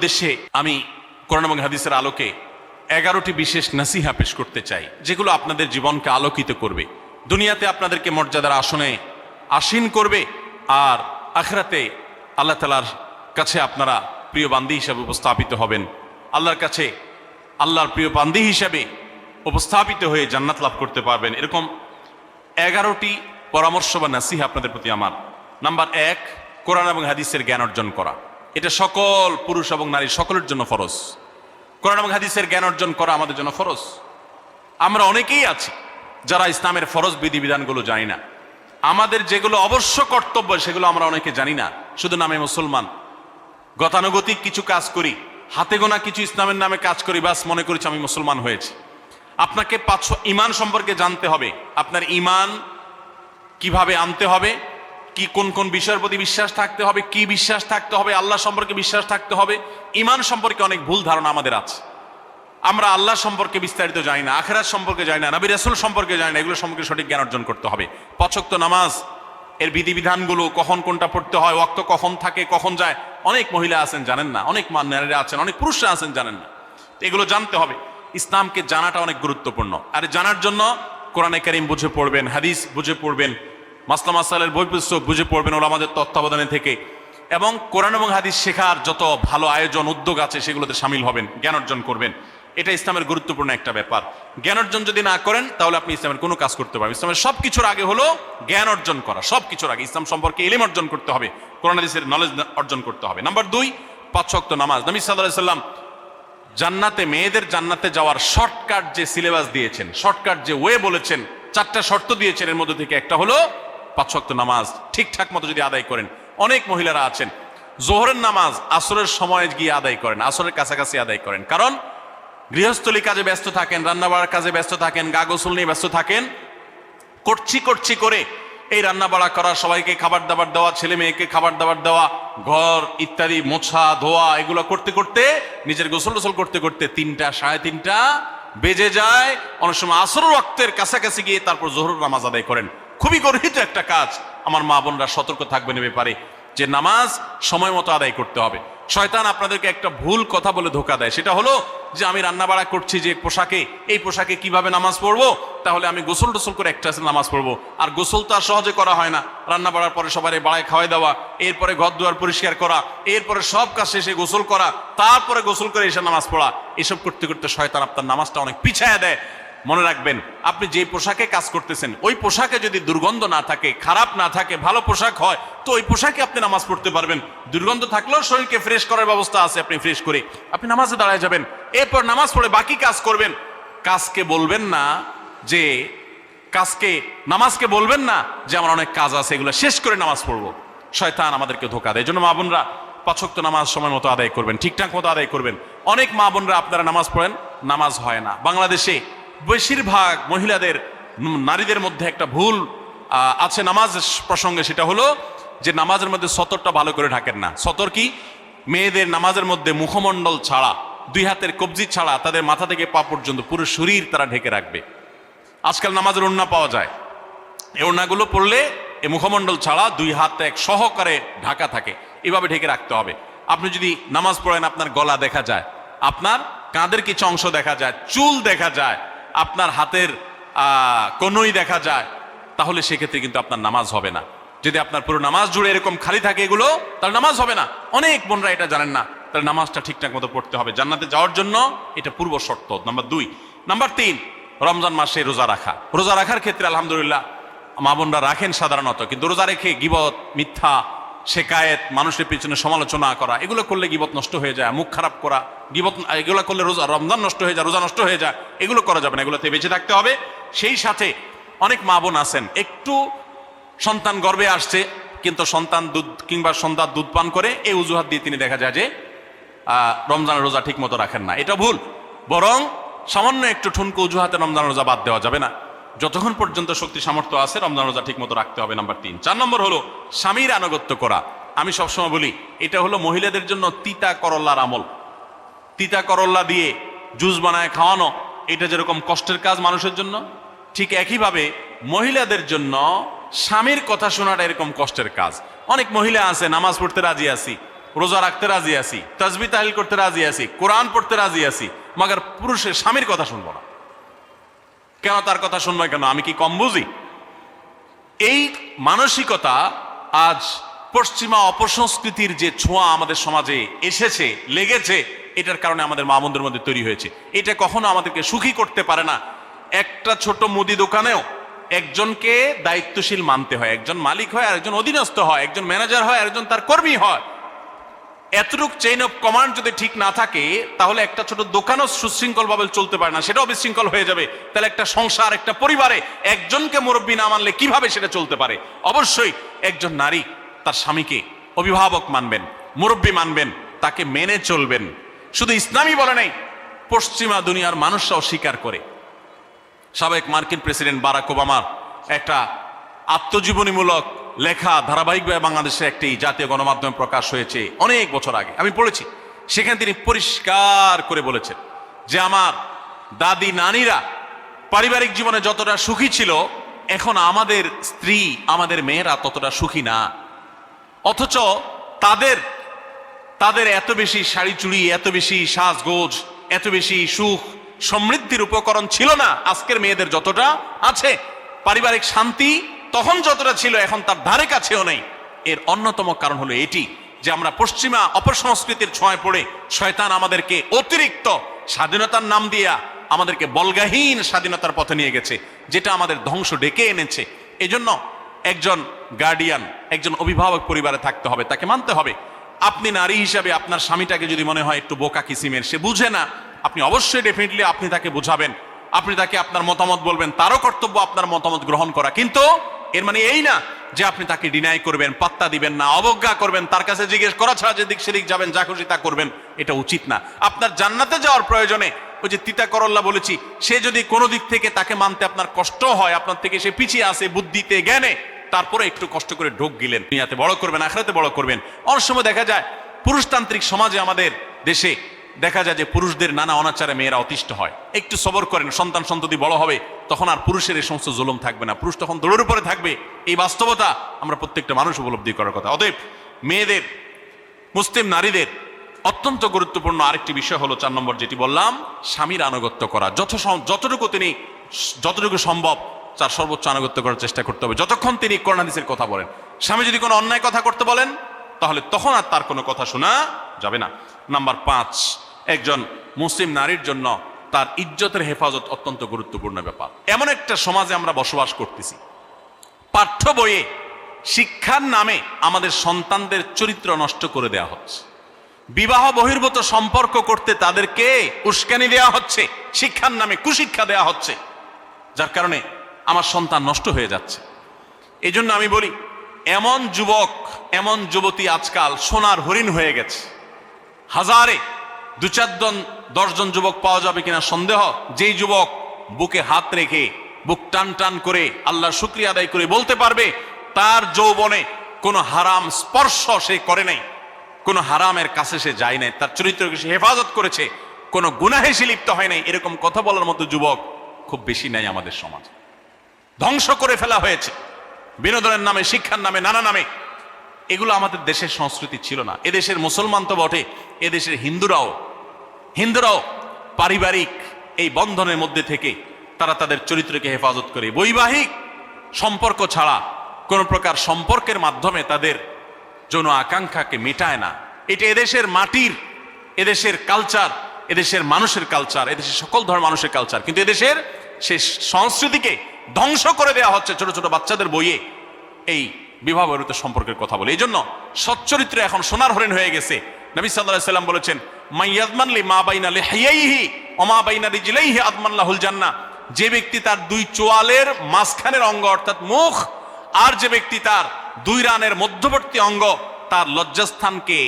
উদ্দেশ্যে আমি কোরআন এবং হাদিসের আলোকে 11টি বিশেষ নসিহা পেশ করতে চাই, যেগুলো আপনাদের জীবনকে আলোকিত করবে, দুনিয়াতে আপনাদেরকে মর্যাদার আসনে আসীন করবে, আর আখিরাতে আল্লাহ তাআলার কাছে আপনারা প্রিয় বান্দী হিসেবে উপস্থাপিত হবেন। আল্লাহর কাছে আল্লাহর প্রিয় বান্দী হিসেবে উপস্থাপিত হয়ে জান্নাত লাভ করতে পারবেন। এরকম 11টি পরামর্শ বা নসিহা আপনাদের প্রতি আমার। নাম্বার 1, কোরআন এবং হাদিসের জ্ঞান অর্জন করা। এটা সকল পুরুষ এবং নারী সকলের জন্য ফরজ। কোরআন এবং হাদিসের জ্ঞান অর্জন করা আমাদের জন্য ফরজ। আমরা অনেকেই আছি যারা ইসলামের ফরজ বিধিবিধানগুলো জানি না। আমাদের যেগুলো অবশ্য কর্তব্য সেগুলো আমরা অনেকে জানি না, শুধু নামে মুসলমান। গতানুগতিক কিছু কাজ করি, হাতে গোনা কিছু ইসলামের নামে কাজ করি, বাস মনে করছি আমি মুসলমান হয়েছি। আপনাকে ঈমান সম্পর্কে জানতে হবে। আপনার ঈমান কিভাবে আনতে হবে, কি কোন কোন বিষয়ের প্রতি বিশ্বাস থাকতে হবে, কি বিশ্বাস থাকতে হবে, আল্লাহ সম্পর্কে বিশ্বাস থাকতে হবে। ঈমান সম্পর্কে অনেক ভুল ধারণা আমাদের আছে। আমরা আল্লাহ সম্পর্কে বিস্তারিত জানি না, আখিরাত সম্পর্কে জানি না, নবী রাসূল সম্পর্কে জানি না। এগুলো সম্পর্কে সঠিক জ্ঞান অর্জন করতে হবে। 5 ওয়াক্ত নামাজ এর বিধিবিধানগুলো, কখন কোনটা পড়তে হয়, ওয়াক্ত কখন থাকে, কখন যায়, অনেক মহিলা আছেন জানেন না, অনেক নারীরা আছেন, অনেক পুরুষরা আছেন জানেন না। এগুলো জানতে হবে। ইসলামকে জানাটা অনেক গুরুত্বপূর্ণ। আর জানার জন্য কোরআনে কারীম বুঝে পড়বেন, হাদিস বুঝে পড়বেন, মাসলা মাসাইলের বই পুস্তক বুঝে পড়বেন ওলামাদের তত্ত্বাবধানে থেকে, এবং কোরআন এবং হাদিস শেখার যত ভালো আয়োজন উদ্যোগ আছে সেগুলোতে শামিল হবেন, জ্ঞান অর্জন করবেন। এটা ইসলামের গুরুত্বপূর্ণ একটা ব্যাপার। জ্ঞান অর্জন যদি না করেন তাহলে আপনি ইসলামের কোনো কাজ করতে পারবেন। ইসলামের সবকিছুর আগে হলো জ্ঞান অর্জন করা। সবকিছুর আগে ইসলাম সম্পর্কে ইলম অর্জন করতে হবে, কোরআন হাদিসের নলেজ অর্জন করতে হবে। নাম্বার 2, 5 ওয়াক্ত নামাজ। নবী সাল্লাল্লাহু আলাইহি সাল্লাম জান্নাতে, মেয়েদের জান্নাতে যাওয়ার শর্টকাট যে সিলেবাস দিয়েছেন, শর্টকাট যে ওয়ে বলেছেন, 4টা শর্ত দিয়েছেন। এর মধ্যে থেকে একটা হলো 5 ওয়াক্ত নামাজ ঠিকঠাক মতো যদি আদায় করেন। অনেক মহিলারা আছেন জোহরের নামাজ আসরের সময় গিয়ে আদায় করেন, আসরের কাছাকাছি আদায় করেন, কারণ গৃহস্থলী কাজে ব্যস্ত থাকেন, রান্নাবাড়ার কাজে ব্যস্ত থাকেন, গা গোসল নিয়ে ব্যস্ত থাকেন। করছি করে এই রান্নাবাড়া করা, সবাইকে খাবার দাবার দেওয়া, ছেলে মেয়েকে খাবার দাবার দেওয়া, ঘর ইত্যাদি মোছা ধোয়া, এগুলো করতে করতে, নিজের গোসল টোসল করতে করতে 3টা 3:30 বেজে যায়। অনেক সময় আসর ওয়াক্তের কাছাকাছি গিয়ে তারপর জোহর নামাজ আদায় করেন। খুবই গর্হিত একটা কাজ। আমার মা বোনরা সতর্ক থাকবেন এ ব্যাপারে, যে নামাজ সময় মতো আদায় করতে হবে। শয়তান আপনাদেরকে একটা ভুল কথা বলে ধোঁকা দেয়, সেটা হলো যে আমি রান্না বাড়া করছি যে পোশাকে, এই পোশাকে কিভাবে নামাজ পড়বো, তাহলে আমি গোসল টোসল করে একটা নামাজ পড়বো। আর গোসল তো আর সহজে করা হয় না। রান্না বাড়ার পরে সবাই বাড়ায় খাওয়াই দেওয়া, এরপরে ঘর দুয়ার পরিষ্কার করা, এরপরে সব কাজ শেষে গোসল করা, তারপরে গোসল করে এসে নামাজ পড়া, এসব করতে করতে শয়তান আপনার নামাজটা অনেক পিছায়া দেয়। মনে রাখবেন, আপনি যে পোশাকে কাজ করতেছেন ওই পোশাকে যদি দুর্গন্ধ না থাকে, খারাপ না থাকে, ভালো পোশাক হয়, তো ওই পোশাকে আপনি নামাজ পড়তে পারবেন। দুর্গন্ধ থাকলেও শরীরকে ফ্রেশ করার ব্যবস্থা আছে, আপনি ফ্রেশ করে আপনি নামাজে দাঁড়ায় যাবেন। এরপর নামাজ পড়ে বাকি কাজ করবেন। কাজকে বলবেন না যে নামাজকে বলবেন না যে আমার অনেক কাজ আছে, এগুলো শেষ করে নামাজ পড়বো। শয়তান আমাদেরকে ধোঁকা দেয়। এই জন্য মা বোনরা 5 ওয়াক্ত নামাজ সময় মতো আদায় করবেন, ঠিকঠাক মতো আদায় করবেন। অনেক মা বোনরা আপনারা নামাজ পড়েন, নামাজ হয় না। বাংলাদেশে বেশিরভাগ মহিলাদের, নারীদের মধ্যে একটা ভুল আছে নামাজ প্রসঙ্গে, সেটা হলো যে নামাজের মধ্যে সতরটা ভালো করে ঢাকেন না। সতর কি? মেয়েদের নামাজের মধ্যে মুখমণ্ডল ছাড়া, 2 হাতের কবজি ছাড়া তাদের মাথা থেকে পা পর্যন্ত পুরো শরীর তারা ঢেকে রাখবে। আজকাল নামাজের ওড়না পাওয়া যায়, এই ওড়নাগুলো পড়লে এই মুখমণ্ডল ছাড়া 2 হাত এক সহকারে ঢাকা থাকে, এভাবে ঢেকে রাখতে হবে। আপনি যদি নামাজ পড়েন, আপনার গলা দেখা যায়, আপনার কাঁধের কিছু অংশ দেখা যায়, চুল দেখা যায়, আপনার হাতের কনুই দেখা যায়, তাহলে সেক্ষেত্রে কিন্তু আপনার নামাজ হবে না। যদি আপনার পুরো নামাজ জুড়ে এরকম খালি থাকে এগুলো, তাহলে নামাজ হবে না। অনেক বোনরা এটা জানেন না, তাহলে নামাজটা ঠিকঠাক মতো পড়তে হবে। জান্নাতে যাওয়ার জন্য এটা পূর্ব শর্ত, নাম্বার 2। নাম্বার 3, রমজান মাসে রোজা রাখা। রোজা রাখার ক্ষেত্রে আলহামদুলিল্লাহ মা বোনরা রাখেন সাধারণত, কিন্তু রোজা রেখে গীবত, মিথ্যা, শেকায়েত, মানুষের পিছনে সমালোচনা করা, এগুলো করলে গীবত নষ্ট হয়ে যায়। মুখ খারাপ করা, গীবত, এগুলো করলে রমজান নষ্ট হয়ে যায়, রোজা নষ্ট হয়ে যায়। এগুলো করা যাবে না, এগুলোতে বেঁচে থাকতে হবে। সেই সাথে অনেক মা বোন আছেন, একটু সন্তান গর্ভে আসছে, কিন্তু সন্তান দুধ কিংবা সন্তান দুধ পান করে, এই অজুহাত দিয়ে তিনি দেখা যায় যে রমজানের রোজা ঠিক মতো রাখেন না। এটা ভুল। বরং সামান্য একটু ঠুনকো অজুহাতে রমজান রোজা বাদ দেওয়া যাবে না। যতক্ষণ পর্যন্ত শক্তি সামর্থ্য আছে রমজান রোজা ঠিক মতো রাখতে হবে। নাম্বার 3। 4 নম্বর হলো স্বামীর আনুগত্য করা। আমি সবসময় বলি, এটা হলো মহিলাদের জন্য তিতা করল্লার আমল। তিতা করল্লা দিয়ে জুস বানায় খাওয়ানো, এটা যেরকম কষ্টের কাজ মানুষের জন্য, ঠিক একইভাবে মহিলাদের জন্য স্বামীর কথা শোনাটা এরকম কষ্টের কাজ। অনেক মহিলা আছে নামাজ পড়তে রাজি আছি, রোজা রাখতে রাজি আছি, তাসবিহ তাহলিল করতে রাজি আছি, কোরআন পড়তে রাজি আছি, মগর পুরুষের স্বামীর কথা শুনবো না। কেন তার কথা শুনবো কেন? আমি কি কম বুঝি? এই মানসিকতা আজ পশ্চিমা অপসংস্কৃতির যে ছোঁয়া আমাদের সমাজে এসেছে, লেগেছে, এটার কারণে আমাদের মা বোনদের মধ্যে তৈরি হয়েছে। এটা কখনো আমাদেরকে সুখী করতে পারে না। একটা ছোট মুদি দোকানেও একজনকে দায়িত্বশীল মানতে হয়, একজন মালিক হয় আর একজন অধীনস্থ হয়, একজন ম্যানেজার হয় আর একজন তার কর্মী হয়। এতটুক চেইন অফ কমান্ড যদি ঠিক না থাকে, তাহলে একটা ছোট দোকানও সুশৃঙ্খল ভাবে চলতে পারে না, সেটাও বিশৃঙ্খল হয়ে যাবে। তাহলে একটা সংসার, একটা পরিবারে একজনকে মুরব্বী না মানলে কিভাবে সেটা চলতে পারে? অবশ্যই একজন নারী তার স্বামীকে অভিভাবক মানবেন, মুরব্বী মানবেন, তাকে মেনে চলবেন। শুধু ইসলামই বলে নাই, পশ্চিমা দুনিয়ার মানুষরাও স্বীকার করে। সাবেক মার্কিন প্রেসিডেন্ট বারাক ওবামার একটা আত্মজীবনীমূলক লেখা ধারাবাহিকভাবে বাংলাদেশে একটি জাতীয় গণমাধ্যমে প্রকাশ হয়েছে অনেক বছর আগে, আমি পড়েছি। সেখানে তিনি পরিষ্কার করে বলেছেন যে আমার দাদি নানিরা পারিবারিক জীবনে যতটা সুখী ছিল, এখন আমাদের স্ত্রী, আমাদের মেয়েরা ততটা সুখী না। অথচ তাদের এত বেশি শাড়ি চুড়ি, এত বেশি সাজগোজ, এত বেশি সুখ সমৃদ্ধির উপকরণ ছিল না আজকের মেয়েদের যতটা আছে। পারিবারিক শান্তি তখন যতটা ছিল, এখন তার ধারে কাছেও নেই। এর অন্যতম কারণ হলো এটি যে আমরা পশ্চিমা অপসংস্কৃতির ছোঁয়ায় পড়ে শয়তান আমাদেরকে অতিরিক্ত স্বাধীনতার নাম দিয়া আমাদেরকে বলগাহীন স্বাধীনতার পথে নিয়ে গেছে, যেটা আমাদের ধ্বংস ডেকে এনেছে। এজন্য একজন গার্ডিয়ান, একজন অভিভাবক পরিবারে থাকতে হবে, তাকে মানতে হবে। আপনি নারী হিসাবে আপনার স্বামীটাকে যদি মনে হয় একটু বোকা কিসিমের, সে বুঝে না, আপনি অবশ্যই ডেফিনেটলি আপনি তাকে বুঝাবেন, আপনি তাকে আপনার মতামত বলবেন, তারও কর্তব্য আপনার মতামত গ্রহণ করা। কিন্তু এর মানে এই না যে আপনি তাকে ডিনাই করবেন, পাত্তা দিবেন না, অবজ্ঞা করবেন, তার কাছে জিজ্ঞেস করা ছাড়া যেদিক সেদিক যাবেন, যা খুশি তা করবেন, এটা উচিত না। আপনার জান্নাতে যাওয়ার প্রয়োজনে ওই যে তিতা করল্লা বলেছি, সে যদি কোনো দিক থেকে তাকে মানতে আপনার কষ্ট হয়, আপনার থেকে সে পিছিয়ে আসে বুদ্ধিতে জ্ঞানে, তারপরে একটু কষ্ট করে ঢোক গিলেন, দুনিয়াতে বড় করবেন, আখিরাতে বড় করবেন। অনেক সময় দেখা যায় পুরুষতান্ত্রিক সমাজে আমাদের দেশে দেখা যায় যে পুরুষদের নানা অনাচারে মেয়েরা অতিষ্ঠ হয়। একটু সবর করেন, সন্তান সন্ততি বড় হবে, তখন আর পুরুষের এই সমস্ত জুলুম থাকবে না, পুরুষ তখন দৌড়ের উপরে থাকবে। এই বাস্তবতা আমরা প্রত্যেকটা মানুষ উপলব্ধি করার কথা। অতএব মেয়েদের, মুসলিম নারীদের অত্যন্ত গুরুত্বপূর্ণ আরেকটি বিষয় হলো 4 নম্বর যেটি বললাম, স্বামীর আনুগত্য করা। যতটুকু সম্ভব তার সর্বোচ্চ আনুগত্য করার চেষ্টা করতে হবে, যতক্ষণ তিনি কোরআন হাদিসের কথা বলেন। স্বামী যদি কোনো অন্যায় কথা করতে বলেন, তাহলে তখন আর তার কোনো কথা শোনা যাবে না। নাম্বার 5, একজন মুসলিম নারীর জন্য তার ইজ্জতের হেফাজত অত্যন্ত গুরুত্বপূর্ণ ব্যাপার। এমন একটা সমাজে আমরা বসবাস করতেছি, পাঠ্য বইয়ে শিক্ষার নামে আমাদের সন্তানদের চরিত্র নষ্ট করে দেওয়া হচ্ছে, বিবাহ বহির্ভূত সম্পর্ক করতে তাদেরকে উস্কানি দেওয়া হচ্ছে, শিক্ষার নামে কুশিক্ষা দেওয়া হচ্ছে, যার কারণে আমার সন্তান নষ্ট হয়ে যাচ্ছে। এই জন্য আমি বলি, এমন যুবক, এমন যুবতী আজকাল সোনার হরিণ হয়ে গেছে। হাজারে 2-4-10 জন যুবক পাওয়া যাবে কিনা সন্দেহ, যেই যুবক বুকে হাত রেখে বুক টান টান করে আল্লাহর শুকরিয়া আদায় করে বলতে পারবে তার যৌবনে কোনো হারাম স্পর্শ সে করে নাই, কোনো হারামের কাছে সে যায় নাই, তার চরিত্রকে সে হেফাজত করেছে, কোনো গুনাহে সে লিপ্ত হয় নাই, এরকম কথা বলার মতো যুবক খুব বেশি নাই আমাদের সমাজে। ধ্বংস করে ফেলা হয়েছে বিনোদনের নামে, শিক্ষার নামে, নানা নামে। এগুলো আমাদের দেশের সংস্কৃতি ছিল না। এদেশের মুসলমান তো বটে, এদেশের হিন্দুরাও পারিবারিক এই বন্ধনের মধ্যে থেকে তারা তাদের চরিত্রকে হেফাজত করে, বৈবাহিক সম্পর্ক ছাড়া কোন প্রকার সম্পর্কের মাধ্যমে তাদের যৌন আকাঙ্ক্ষাকে মেটায় না। এটা এদেশের মাটির, এদেশের কালচার, এদেশের মানুষের কালচার, এদেশের সকল ধর্মের মানুষের কালচার। কিন্তু এদেশের সেই সংস্কৃতিকে ধ্বংস করে দেওয়া হচ্ছে ছোট ছোট বাচ্চাদের বইয়ে এই বিবাহ বহির্ভূত সম্পর্কের কথা বলে। এই জন্য সচ্চরিত্র এখন সোনার হরিণ হয়ে গেছে। নবী সাল্লাল্লাহু আলাইহি সাল্লাম বলেছেন, মাইয়াজমান লি মা বাইনা লিহিয়াইহি ওয়া মা বাইনা রিজলাইহি আদমান লাহুল জান্নাহ। যে ব্যক্তি তার 2 চোয়ালের মাঝখানের অঙ্গ অর্থাৎ মুখ, আর যে ব্যক্তি তার 2 রানের মধ্যবর্তী অঙ্গ, তার লজ্জাস্থানকে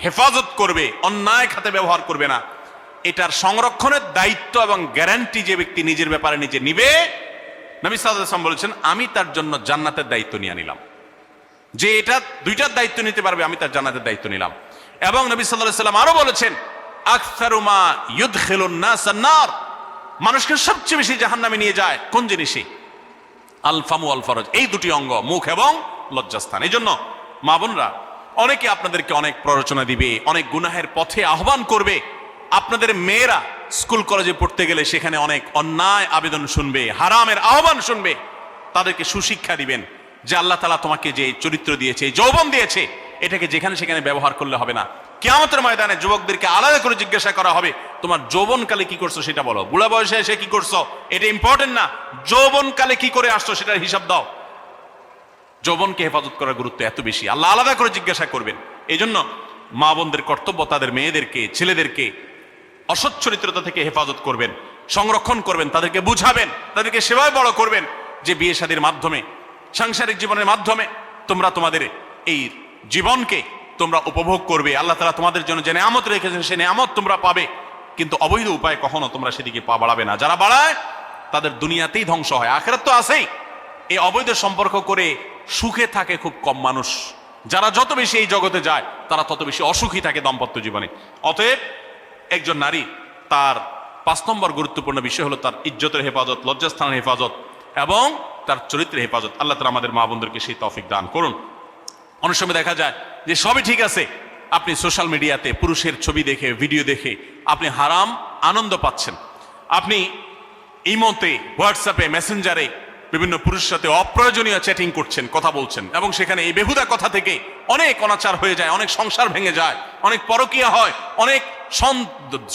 হেফাজত করবে, অন্যায় খাতে ব্যবহার করবে না, এটার সংরক্ষণের দায়িত্ব এবং গ্যারান্টি যে ব্যক্তি নিজের ব্যাপারে নিজে নিবে, নবী সাল্লাল্লাহু আলাইহি সাল্লাম বলেছেন, আমি তার জন্য জান্নাতের দায়িত্ব নিয়ে নিলাম। যে এটা 2টার দায়িত্ব নিতে পারবে, আমি তার জান্নাতের দায়িত্ব নিলাম। এবং নবী সাল্লাল্লাহু আলাইহি সাল্লাম আরো বলেছেন, আকসারু মা ইউদখিলুন নাস আন-নার, মানুষকে সবচেয়ে বেশি জাহান্নামে নিয়ে যায় কোন জিনিসে? আল ফামু আল ফারজ, এই 2টি অঙ্গ, মুখ এবং লজ্জাস্থান। এই জন্য মা বোনরা অনেকে আপনাদেরকে অনেক প্ররোচনা দিবে, অনেক গুনাহের পথে আহ্বান করবে। আপনাদের মেয়েরা স্কুল কলেজে পড়তে গেলে সেখানে অনেক অন্যায় আবেদন শুনবে, হারামের আহ্বান শুনবে। তাদেরকে সুশিক্ষা দিবেন যে আল্লাহ তাআলা তোমাকে যে চরিত্র দিয়েছে, যৌবন দিয়েছে, এটাকে যেখানে সেখানে ব্যবহার করলে হবে না। কিয়ামতের ময়দানে যুবকদেরকে আলাদা করে জিজ্ঞাসা করা হবে, তোমার যৌবনকালে কি করছো সেটা বলো, বুড়া বয়সে এসে কি করছো এটা ইম্পর্টেন্ট না, যৌবনকালে কি করে আসছো সেটার হিসাব দাও। যৌবনকে হেফাজত করার গুরুত্ব এত বেশি, আল্লাহ আলাদা করে জিজ্ঞাসা করবেন। এই জন্য মা বোনদের কর্তব্য তাদের মেয়েদেরকে, ছেলেদেরকে অসৎ চরিত্রতা থেকে হেফাজত করবেন, সংরক্ষণ করবেন, তাদেরকে বুঝাবেন, তাদেরকে সেবায় বড় করবেন যে বিয়ে শাদীর মাধ্যমে, সাংসারিক জীবনের মাধ্যমে তোমরা তোমাদের এই জীবনকে তোমরা উপভোগ করবে। আল্লাহ তাআলা তোমাদের জন্য যে নিয়ামত রেখেছেন সেই নিয়ামত তোমরা পাবে, কিন্তু অবৈধ উপায়ে কখনো তোমরা সেদিকে পা বাড়াবে না। যারা বাড়ায় তাদের দুনিয়াতেই ধ্বংস হয়, আখিরাত তো আছেই। এই অবৈধ সম্পর্ক করে সুখে থাকে খুব কম মানুষ। যারা যত বেশি এই জগতে যায় তারা তত বেশি অসুখী থাকে দাম্পত্য জীবনে। অতএব একজন নারী তার 5 নম্বর গুরুত্বপূর্ণ বিষয় হলো তার ইজ্জতের হেফাজত, লজ্জাস্থানের হেফাজত এবং তার চরিত্রের হেফাজত। আল্লাহ তাআলা আমাদের মা বোনদেরকে সেই তৌফিক দান করুন। অনেক সময় দেখা যায় যে সবই ঠিক আছে, আপনি সোশ্যাল মিডিয়াতে পুরুষের ছবি দেখে, ভিডিও দেখে আপনি হারাম আনন্দ পাচ্ছেন। আপনি ইমোতে, হোয়াটসঅ্যাপে, মেসেঞ্জারে বিভিন্ন পুরুষের সাথে অপ্রয়োজনীয় চ্যাটিং করছেন, কথা বলছেন, এবং সেখানে এই বেহুদা কথা থেকে অনেক অনাচার হয়ে যায়, অনেক সংসার ভেঙে যায়, অনেক পরকীয়া হয়, অনেক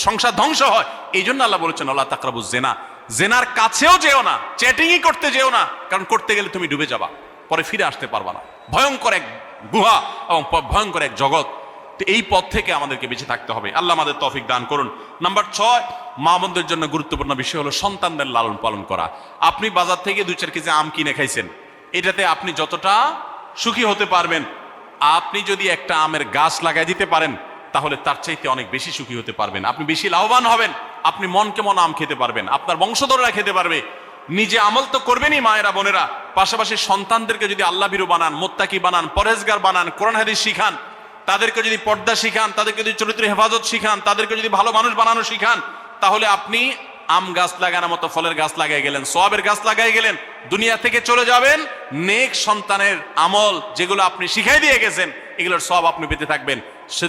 সংসার ধ্বংস হয়। এই জন্য আল্লাহ বলেছেন আল্লাহ তাকরাবুজ জেনা, জেনার কাছেও যেও না, চ্যাটিংই করতে যেও না, কারণ করতে গেলে তুমি ডুবে যাবা, পরে ফিরে আসতে পারবা না। ভয়ঙ্কর এক গুহা এবং ভয়ঙ্কর এক জগৎ। তো এই পথ থেকে আমাদেরকে বেঁচে থাকতে হবে। আল্লাহ আমাদের তৌফিক দান করুন। নাম্বার 6, মা বোনদের জন্য গুরুত্বপূর্ণ বিষয় হলো সন্তানদের লালন পালন করা। আপনি বাজার থেকে 2-4 কেজি আম কিনে খাইছেন, এটাতে আপনি যতটা সুখী হতে পারবেন, আপনি যদি একটা আমের গাছ লাগাই দিতে পারেন তাহলে তার চাইতে অনেক বেশি সুখী হতে পারবেন, আপনি বেশি লাভবান হবেন, আপনি মনকে মন আম খেতে পারবেন, আপনার বংশধররা খেতে পারবে। নিজে আমল তো করবেনই মায়েরা, বোনেরা, পাশাপাশি সন্তানদেরকে যদি আল্লাহ ভীরু বানান, মুত্তাকি বানান, পরহেজগার বানান, কোরআন হাদিস শিখান, তাদেরকে যদি পর্দা শিখান, তাদেরকে যদি চরিত্র হেফাজত শিখান, তাদেরকে যদি ভালো মানুষ বানানো শিখান, তাহলে আপনি আম গাছ লাগানোর মতো ফলের গাছ লাগাই গেলেন, সওয়াবের গাছ লাগাই গেলেন, দুনিয়া থেকে চলে যাবেন। নেক সন্তানের আমল যেগুলো আপনি শিখাই দিয়ে গেছেন, এগুলোর সওয়াব আপনি পেতে থাকবেন।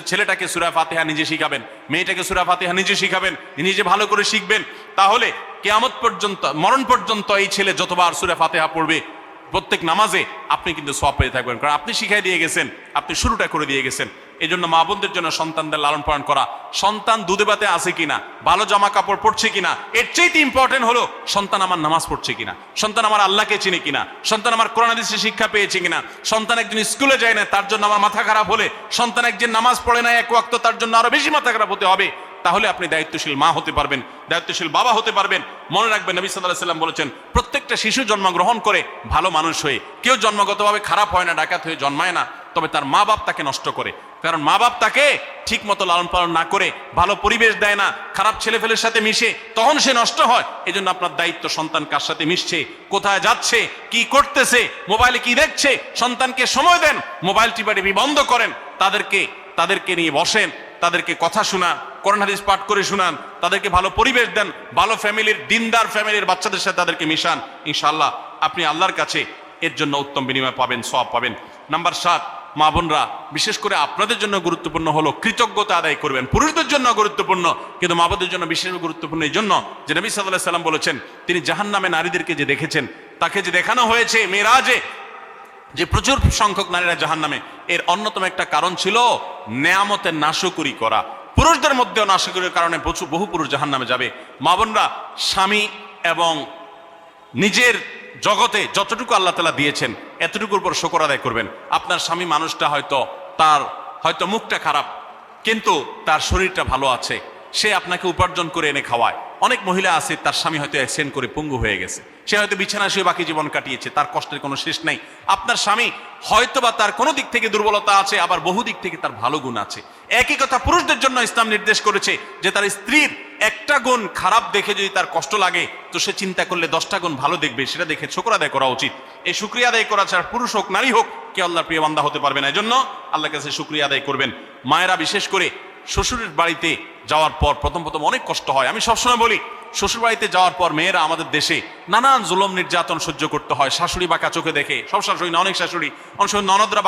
ছেলেটাকে সূরা ফাতিহা নিজে শিখাবেন, মেয়েটাকে সূরা ফাতিহা নিজে শিখাবেন, নিজে ভালো করে শিখবেন, তাহলে কিয়ামত পর্যন্ত, মরণ পর্যন্ত এই ছেলে যতবার সূরা ফাতিহা পড়বে প্রত্যেক নামাজে আপনি কিন্তু সওয়াব পেয়ে থাকবেন, কারণ আপনি শিখাই দিয়ে গেছেন, আপনি শুরুটা করে দিয়ে গেছেন। এই জন্য মা বোনদের জন্য সন্তানদের লালন পালন করা, সন্তান দুধে ভাতে আছে কিনা, ভালো জামা কাপড় পরছে কিনা, এর চাইতে ইম্পর্টেন্ট হলো সন্তান আমার নামাজ পড়ছে কিনা, সন্তান আমার আল্লাহকে চিনে কিনা, সন্তান আমার কোরআন হাদিসের শিক্ষা পেয়েছে কিনা, সন্তান একজন স্কুলে যায় না তার জন্য আমার মাথা খারাপ হলে, সন্তান একজন নামাজ পড়ে না এক ওয়াক্ত তার জন্য আরো বেশি মাথা খারাপ হতে হবে। তাহলে আপনি দায়িত্বশীল মা হতে পারবেন, দায়িত্বশীল বাবা হতে পারবেন। মনে রাখবেন নবী সাল্লাল্লাহু আলাইহি ওয়াসাল্লাম বলেছেন, প্রত্যেকটা শিশু জন্মগ্রহণ করে ভালো মানুষ হয়ে, কেউ জন্মগতভাবে খারাপ হয় না, ডাকাত হয়ে জন্মায় না, তবে তার মা বাপ তাকে নষ্ট করে। কারণ মা বাপ তাকে ঠিক মতো লালন পালন না করে, ভালো পরিবেশ দেয় না, খারাপ ছেলেফেলের সাথে মিশে, তখন সে নষ্ট হয়। এই জন্য আপনার দায়িত্ব সন্তান কার সাথে মিশছে, কোথায় যাচ্ছে, কি করতেছে, মোবাইলে কি দেখছে, সন্তানকে সময় দেন, মোবাইল টিপাটিপি বন্ধ করেন, তাদেরকে নিয়ে বসেন, তাদেরকে কথা শোনান, কোরআন হাদিস পাঠ করে শোনান, তাদেরকে ভালো পরিবেশ দেন, ভালো ফ্যামিলির, দিনদার ফ্যামিলির বাচ্চাদের সাথে তাদেরকে মিশান। ইনশাআল্লাহ আপনি আল্লাহর কাছে এর জন্য উত্তম বিনিময় পাবেন, সওয়াব পাবেন। নাম্বার 7, মা বোনরা বিশেষ করে আপনাদের জন্য গুরুত্বপূর্ণ হলো কৃতজ্ঞতা আদায় করবেন। পুরুষদের জন্য গুরুত্বপূর্ণ, কিন্তু মা বোনদের জন্য বিশেষ গুরুত্বপূর্ণ এই জন্য যে নবী সাল্লাল্লাহু আলাইহি ওয়াসাল্লাম বলেছেন, তিনি জাহান্নামে নারীদেরকে যে দেখেছেন, তাকে যে দেখানো হয়েছে মেরাজে, যে প্রচুর সংখ্যক নারীরা জাহান্নামে, এর অন্যতম একটা কারণ ছিল নেয়ামতের নাশকরি করা। পুরুষদের মধ্যেও নাশকরির কারণে বহু পুরুষ জাহান্নামে যাবে। মা বোনরা স্বামী এবং নিজের জগতে যতটুকু আল্লাহ তাআলা দিয়েছেন এতটুকুর উপর শুকর আদায় করবেন। আপনার স্বামী মানুষটা হয়তো মুখটা খারাপ কিন্তু তার শরীরটা ভালো আছে, সে আপনাকে উপার্জন করে এনে খাওয়ায়। অনেক মহিলা আছে তার স্বামী হয়তো অ্যাক্সিডেন্ট করে পঙ্গু হয়ে গেছে, সে হয়তো বিছানা শুয়ে বাকি জীবন কাটিয়েছে, তার কষ্টের কোনো শেষ নাই। আপনার স্বামী হয়তো বা তার কোনো দিক থেকে দুর্বলতা আছে, আবার বহু দিক থেকে তার ভালো গুণ আছে। একই কথা পুরুষদের জন্য ইসলাম নির্দেশ করেছে যে তার স্ত্রীর একটা গুণ খারাপ দেখে যদি তার কষ্ট লাগে তো সে চিন্তা করলে 10টা গুণ ভালো দেখবে, সেটা দেখে শুকর আদায় করা উচিত। এই শুকরিয়া আদায় করা ছাড়া পুরুষ হোক নারী হোক কে আল্লাহর প্রিয় বান্দা হতে পারবে না। এজন্য আল্লাহর কাছে শুকরিয়া আদায় করবেন। মায়েরা বিশেষ করে শ্বশুরের বাড়িতে যাওয়ার পর প্রথম অনেক কষ্ট হয়। আমি সবসময় বলি, শ্বশুর বাড়িতে যাওয়ার পর মেয়েরা আমাদের দেশে নানান জুলুম নির্যাতন সহ্য করতে হয়। শাশুড়ি বাঁকা চোখে দেখে, সব শাশুড়ি না, অনেক শাশুড়ি, অনেক সময় ননদরা